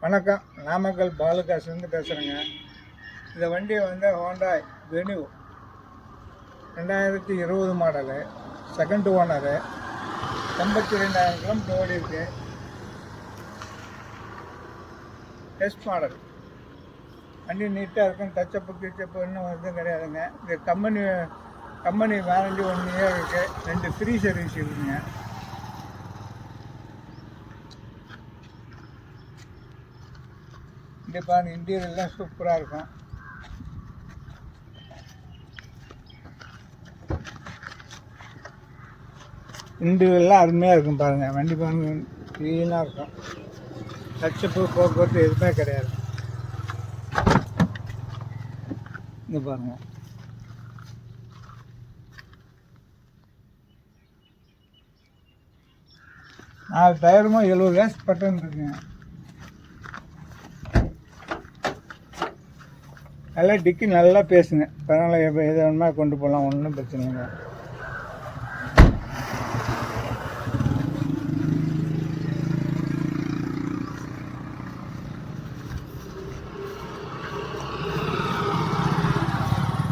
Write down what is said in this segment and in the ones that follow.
வணக்கம், நாமக்கல் பாலுகாசுலேருந்து பேசுகிறேங்க. இந்த வண்டியை வந்து Hyundai venue 2020 model, second owner, 82,000 kilometre ஓடி இருக்கு. டெஸ்ட் மாடல் வண்டி நீட்டாக இருக்கும். டச்சப்பு கிச்சப்பு இன்னும் எதுவும் கிடையாதுங்க. இது கம்பெனி வாரண்டி 1 இயர் இருக்குது. 2 ஃப்ரீ சர்வீஸ் இருக்குங்க. இங்கே பாருங்கள், இன்டீரியர்லாம் சூப்பராக இருக்கும். இன்டீரியர்லாம் அருமையாக இருக்கும். பாருங்கள், வண்டி பாருங்கள், க்ளீனாக இருக்கும். டச்சப்பு போக்குவரத்து எதுவுமே கிடையாது. இங்கே பாருங்கள், நாலு டயருமா 70 கேஸ் பட்டன் இருக்குங்க. நல்லா டிக்கி நல்லா பேசுங்க. அதனால் எது வேணுமா கொண்டு போகலாம், ஒன்றும் பிரச்சனை இல்லை.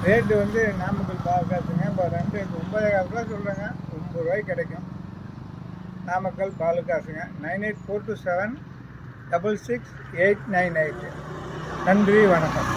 ரேட்டு வந்து நாமக்கல் பாலுகாசுங்க. இப்போ 9,000 சொல்கிறேங்க. 9 ரூபாய்க்கு கிடைக்கும். நாமக்கல் பாலுகாசுங்க. 9842766898. நன்றி, வணக்கம்.